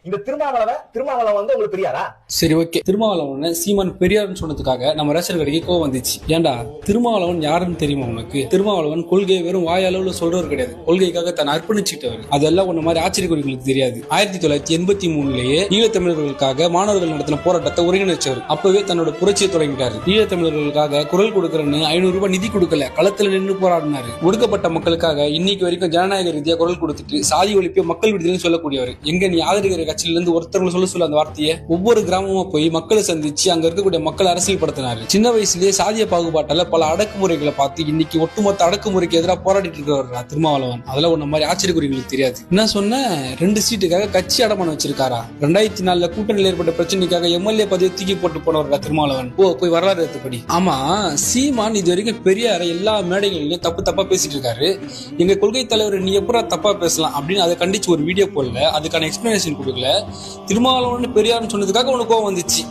இந்த திருமாவளவன் வந்து உங்களுக்கு பெரியாரா? சரி, ஓகே. திருமாவளவன் சீமான் பெரியார்னு சொன்னதுக்காக நம்ம ரேஷன் கடைக்கு கோவம் வந்துச்சு. ஏன்டா, திருமாவளவன் யாருன்னு தெரியுமா உனக்கு? திருமாவளவன் கொள்கையை வெறும் வாயளவுல சொல்றவர் கிடையாது, கொள்கைக்காக தன்னை அர்ப்பணிச்சுட்டவர். அதெல்லாம் உன்ன மாதிரி ஆச்சரியக்குறிகளுக்கு தெரியாது. 1983 ஈழத்தமிழர்களுக்காக மாணவர்கள் நடத்தின போராட்டத்தை ஒருங்கிணைச்சவர். அப்பவே தன்னோட புரட்சியை தொடங்கிட்டாரு. ஈழத்தமிழர்களுக்காக குரல் கொடுக்கறன்னு 500 ரூபாய் நிதி கொடுக்கல, களத்துல நின்று போராடினாரு. ஒடுக்கப்பட்ட மக்களுக்காக இன்னைக்கு வரைக்கும் ஜனநாயக ரீதியா குரல் கொடுத்துட்டு சாதி ஒழிப்பை மக்கள் விடுதலைன்னு சொல்லக்கூடியவர். எங்க நீ ஆதரிக்கிற கட்சியில இருந்து ஒருத்தவங்க சொல்ல அந்த வார்த்தையை ஒவ்வொரு கிராமமா போய் மக்களை சந்திச்சு அங்க இருக்கக்கூடிய மக்கள் அரசியல் படுத்தினாரு. சின்ன வயசுலயே சாதிய பாகுபாட்டால பல அடக்குமுறைகளை பார்த்து இன்னைக்கு ஒட்டுமொத்த அடக்குமுறைக்கு எதிராக போராடிட்டு இருக்கிறவர் திருமாவளவன். அதெல்லாம் ஒன்ன மாதிரி ஆச்சரியக்குறிகளுக்கு தெரியாது. என்ன சொன்ன, 2 சீட்டுக்காக கட்சி அடமானம் வச்சிருக்காரா? 2004 கூட்டணியில் ஏற்பட்ட பிரச்சனைக்காக எம்எல்ஏ பதவியை தூக்கி போட்டு போனவர் திருமாவளவன். போய் வரலாறு எடுத்துப்படி. ஆமா, சீமான் இது வரைக்கும் பெரியார எல்லா மேடைகளிலும் தப்பா பேசிட்டு இருக்காரு. எங்க கொள்கை தலைவர் நீ எப்படா தப்பா பேசலாம் அப்படின்னு அதை கண்டிச்சு ஒரு வீடியோ போடல, அதுக்கான எக்ஸ்பிளனேஷன் கொடுக்கல. திருமாவளவன் பெரியார்னு சொன்னதுக்காக உனக்கு கோவம் வந்துச்சு.